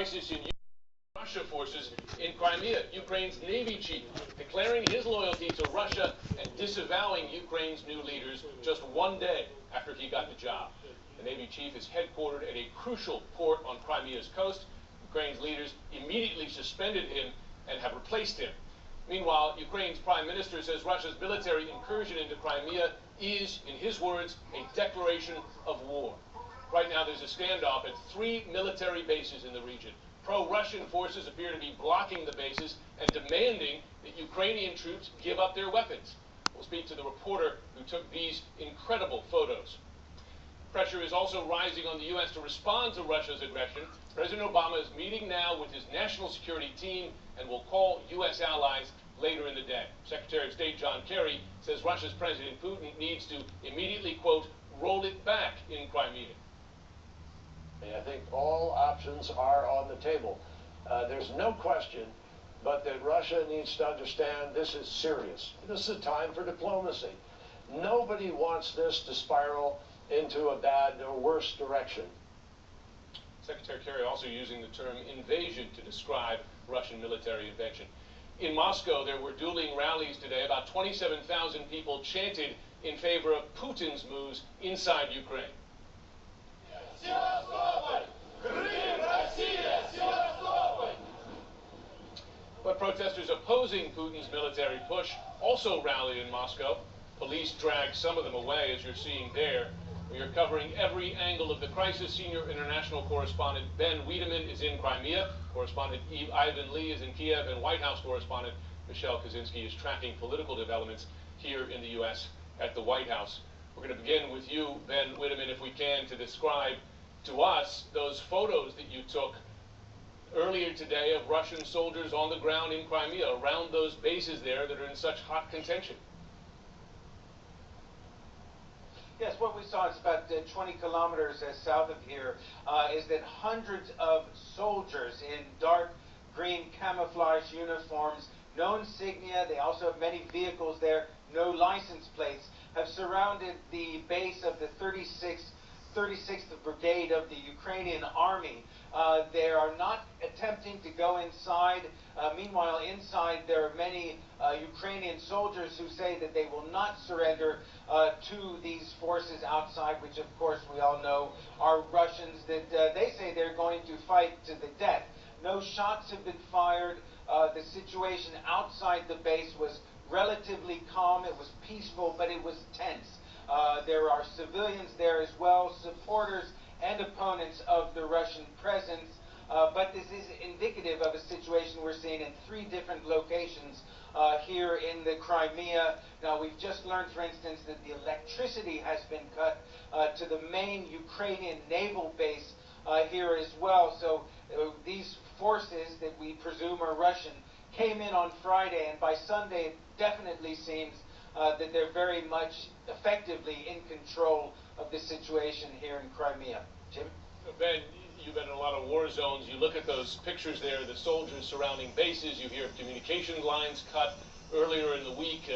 crisis in Russia forces in Crimea. Ukraine's Navy chief declaring his loyalty to Russia and disavowing Ukraine's new leaders just one day after he got the job. The Navy chief is headquartered at a crucial port on Crimea's coast. Ukraine's leaders immediately suspended him and have replaced him. Meanwhile, Ukraine's prime minister says Russia's military incursion into Crimea is, in his words, a declaration of war. Right now, there's a standoff at 3 military bases in the region. Pro-Russian forces appear to be blocking the bases and demanding that Ukrainian troops give up their weapons. We'll speak to the reporter who took these incredible photos. Pressure is also rising on the U.S. to respond to Russia's aggression. President Obama is meeting now with his national security team and will call U.S. allies later in the day. Secretary of State John Kerry says Russia's President Putin needs to immediately, quote, roll it back in Crimea. I think all options are on the table. There's no question but that Russia needs to understand this is serious. This is a time for diplomacy. Nobody wants this to spiral into a bad or worse direction. Secretary Kerry also using the term invasion to describe Russian military intervention. In Moscow, there were dueling rallies today. About 27,000 people chanted in favor of Putin's moves inside Ukraine. But protesters opposing Putin's military push also rallied in Moscow. Police dragged some of them away, as you're seeing there. We are covering every angle of the crisis. Senior international correspondent Ben Wiedemann is in Crimea. Correspondent Ivan Lee is in Kiev, and White House correspondent Michelle Kaczynski is tracking political developments here in the U.S. at the White House. We're going to begin with you, Ben Wiedemann, if we can, to describe to us those photos that you took earlier today of Russian soldiers on the ground in Crimea, around those bases there that are in such hot contention. Yes, what we saw is about 20 kilometers south of here is that hundreds of soldiers in dark green camouflage uniforms, no insignia, they also have many vehicles there, no license plates, have surrounded the base of the 36th Brigade of the Ukrainian Army. They are not attempting to go inside. Meanwhile, inside there are many Ukrainian soldiers who say that they will not surrender to these forces outside, which of course we all know are Russians, that they say they're going to fight to the death. No shots have been fired. The situation outside the base was relatively calm. It was peaceful, but it was tense. There are civilians there as well, supporters and opponents of the Russian presence, but this is indicative of a situation we're seeing in 3 different locations here in the Crimea. Now, we've just learned, for instance, that the electricity has been cut to the main Ukrainian naval base here as well. So these forces that we presume are Russian came in on Friday, and by Sunday it definitely seems that they're very much effectively in control of the situation here in Crimea. Jim? Ben, you've been in a lot of war zones. You look at those pictures there, the soldiers surrounding bases. You hear communication lines cut earlier in the week,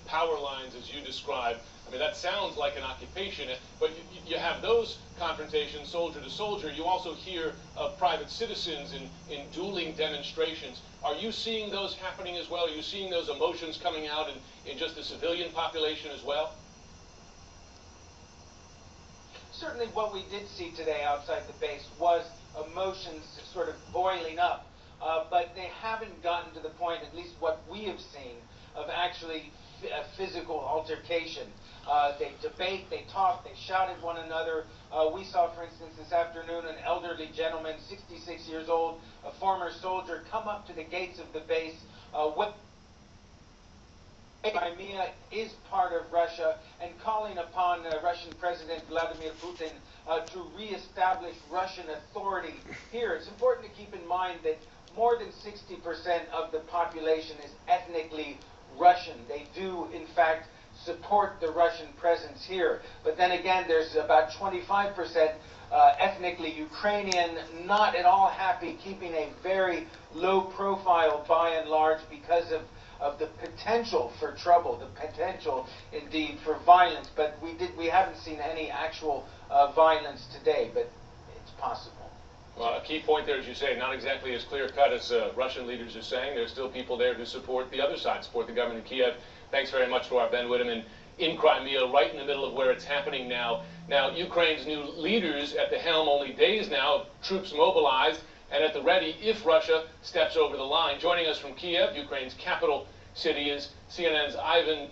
power lines, as you described. I mean, that sounds like an occupation, but you have those confrontations, soldier to soldier. You also hear of private citizens in dueling demonstrations. Are you seeing those happening as well? Are you seeing those emotions coming out in just the civilian population as well? Certainly what we did see today outside the base was emotions sort of boiling up, but they haven't gotten to the point, at least what we have seen, of actually a physical altercation. They debate, they talk, they shout at one another. We saw, for instance, this afternoon an elderly gentleman, 66 years old, a former soldier, come up to the gates of the base with Crimea is part of Russia, and calling upon Russian President Vladimir Putin to reestablish Russian authority here. It's important to keep in mind that more than 60% of the population is ethnically Russian. They do, in fact, support the Russian presence here. But then again, there's about 25% ethnically Ukrainian, not at all happy, keeping a very low profile by and large because of the potential for trouble, the potential indeed for violence. But we haven't seen any actual violence today, but it's possible. Well, a key point there, as you say, not exactly as clear-cut as Russian leaders are saying. There's still people there who support the other side, support the government in Kiev. Thanks very much to our Ben Whitman in Crimea, right in the middle of where it's happening now. Now, Ukraine's new leaders at the helm, only days now, troops mobilized and at the ready if Russia steps over the line. Joining us from Kiev, Ukraine's capital city, is CNN's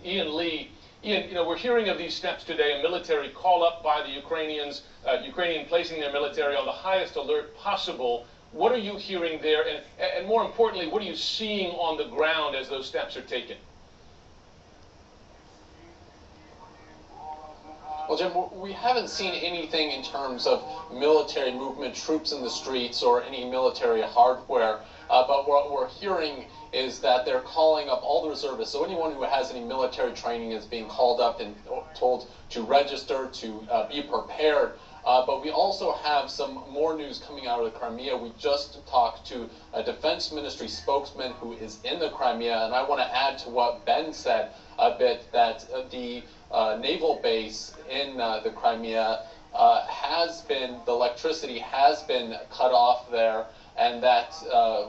Ian Lee. Ian, we're hearing of these steps today, a military call-up by the Ukrainians, Ukrainian placing their military on the highest alert possible. What are you hearing there? And more importantly, what are you seeing on the ground as those steps are taken? Well, Jim, we haven't seen anything in terms of military movement, troops in the streets, or any military hardware. But what we're hearing is that they're calling up all the reservists. So anyone who has any military training is being called up and told to register, to be prepared. But we also have some more news coming out of the Crimea. We just talked to a defense ministry spokesman who is in the Crimea, and I want to add to what Ben said a bit, that the naval base in the Crimea the electricity has been cut off there, and that,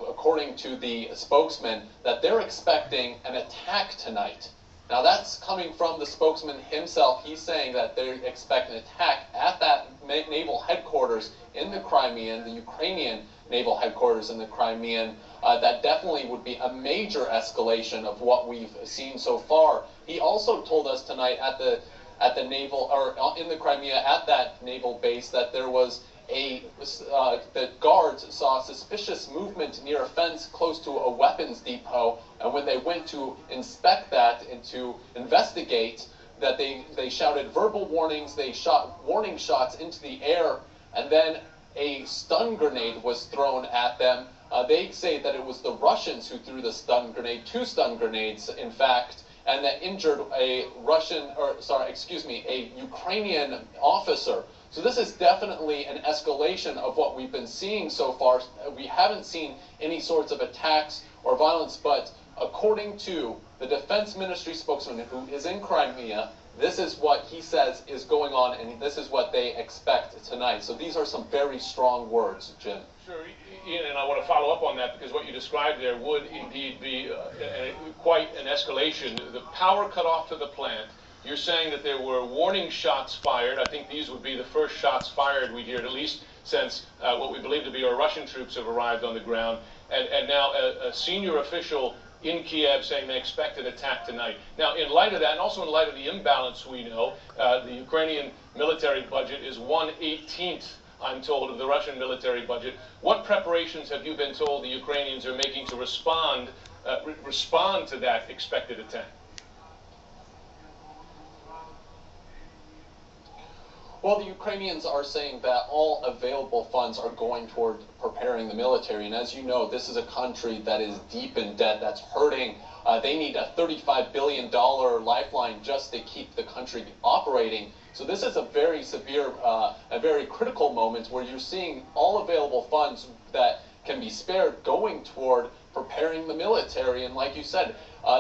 according to the spokesman, that they're expecting an attack tonight. Now, that's coming from the spokesman himself. He's saying that they expect an attack at that naval headquarters in the Crimean, the Ukrainian naval headquarters in the Crimean. That definitely would be a major escalation of what we've seen so far. He also told us tonight at the naval, or in the Crimea, at that naval base, that there was the guards saw suspicious movement near a fence close to a weapons depot, and when they went to inspect that and to investigate, that they shouted verbal warnings, they shot warning shots into the air, and then a stun grenade was thrown at them. They say that it was the Russians who threw the stun grenade, 2 stun grenades, in fact, and that injured a Ukrainian officer. So this is definitely an escalation of what we've been seeing so far. We haven't seen any sorts of attacks or violence, but according to the defense ministry spokesman who is in Crimea, this is what he says is going on, and this is what they expect tonight. So these are some very strong words, Jim. Sure, Ian, and I want to follow up on that, because what you described there would indeed be quite an escalation. The power cut off to the plant. You're saying that there were warning shots fired. I think these would be the first shots fired we'd heard, at least since what we believe to be our Russian troops have arrived on the ground. And now a senior official in Kiev saying they expect an attack tonight. Now, in light of that, and also in light of the imbalance we know, the Ukrainian military budget is 1/18, I'm told, of the Russian military budget. What preparations have you been told the Ukrainians are making to respond to that expected attack? Well, the Ukrainians are saying that all available funds are going toward preparing the military. And as you know, this is a country that is deep in debt, that's hurting. They need a $35 billion lifeline just to keep the country operating. So this is a very severe, a very critical moment where you're seeing all available funds that can be spared going toward preparing the military. And like you said,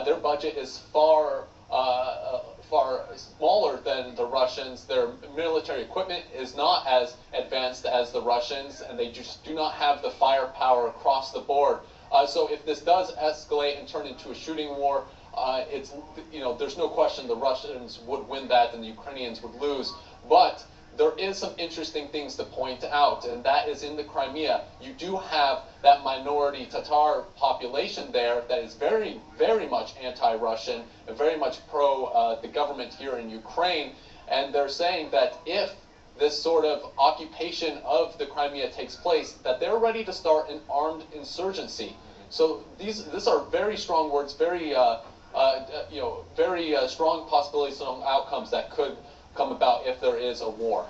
their budget is far smaller than the Russians. Their military equipment is not as advanced as the Russians, and they just do not have the firepower across the board. So if this does escalate and turn into a shooting war, there's no question the Russians would win that and the Ukrainians would lose. But there is some interesting things to point out, and that is in the Crimea. You do have that minority Tatar population there that is very, very much anti-Russian and very much pro the government here in Ukraine. And they're saying that if this sort of occupation of the Crimea takes place, that they're ready to start an armed insurgency. So these are very strong words, very strong possibilities and outcomes that could come about if there is a war.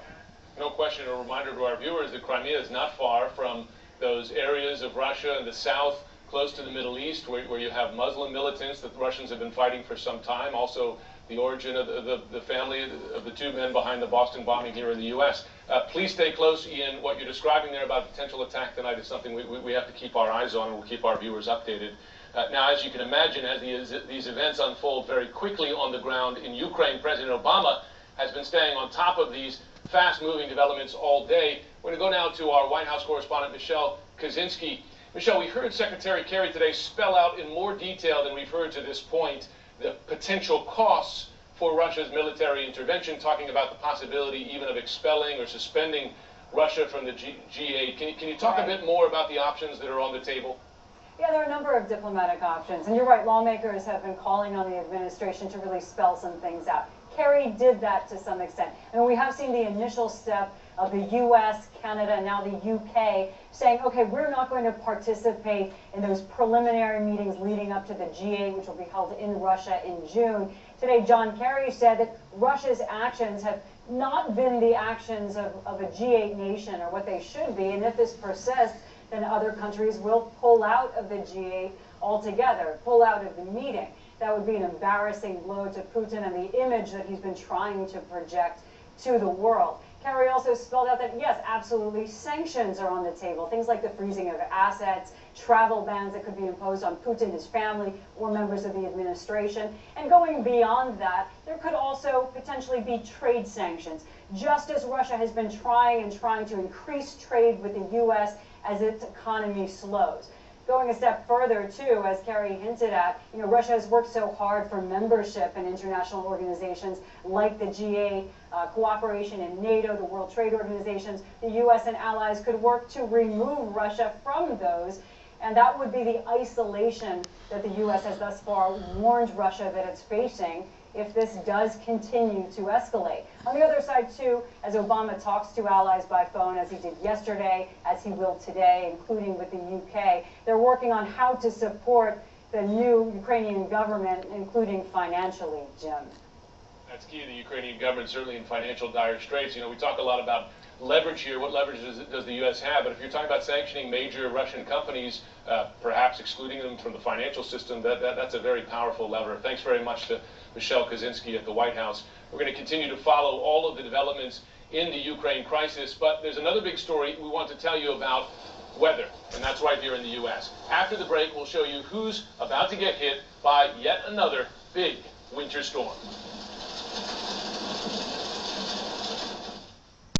No question, a reminder to our viewers that Crimea is not far from those areas of Russia in the south, close to the Middle East, where you have Muslim militants that the Russians have been fighting for some time. Also, the origin of the family of the 2 men behind the Boston bombing here in the U.S. Please stay close, Ian. What you're describing there about potential attack tonight is something we have to keep our eyes on, and we'll keep our viewers updated. Now, as you can imagine, as these events unfold very quickly on the ground in Ukraine, President Obama has been staying on top of these fast-moving developments all day. We're going to go now to our White House correspondent, Michelle Kaczynski. Michelle, we heard Secretary Kerry today spell out in more detail than we've heard to this point the potential costs for Russia's military intervention, talking about the possibility even of expelling or suspending Russia from the G8. Can you talk a bit more about the options that are on the table? Yeah, there are a number of diplomatic options. And you're right, lawmakers have been calling on the administration to really spell some things out. Kerry did that to some extent. And we have seen the initial step of the U.S., Canada, and now the U.K. saying, okay, we're not going to participate in those preliminary meetings leading up to the G8, which will be held in Russia in June. Today, John Kerry said that Russia's actions have not been the actions of a G8 nation or what they should be. And if this persists, then other countries will pull out of the G8 altogether, pull out of the meeting. That would be an embarrassing blow to Putin and the image that he's been trying to project to the world. Kerry also spelled out that, yes, absolutely, sanctions are on the table. Things like the freezing of assets, travel bans that could be imposed on Putin, his family, or members of the administration. And going beyond that, there could also potentially be trade sanctions. Just as Russia has been trying to increase trade with the U.S. as its economy slows. Going a step further, too, as Kerry hinted at, Russia has worked so hard for membership in international organizations like the G8, cooperation in NATO, the World Trade Organizations. The U.S. and allies could work to remove Russia from those, and that would be the isolation that the U.S. has thus far warned Russia that it's facing if this does continue to escalate. On the other side, too, as Obama talks to allies by phone, as he did yesterday, as he will today, including with the UK, they're working on how to support the new Ukrainian government, including financially, Jim. That's key. The Ukrainian government certainly in financial dire straits. We talk a lot about leverage here. What leverage does the U.S. have? But if you're talking about sanctioning major Russian companies, perhaps excluding them from the financial system, that's a very powerful lever. Thanks very much to Michelle Kaczynski at the White House. We're going to continue to follow all of the developments in the Ukraine crisis, but there's another big story we want to tell you about: weather, and that's right here in the U.S. After the break, we'll show you who's about to get hit by yet another big winter storm.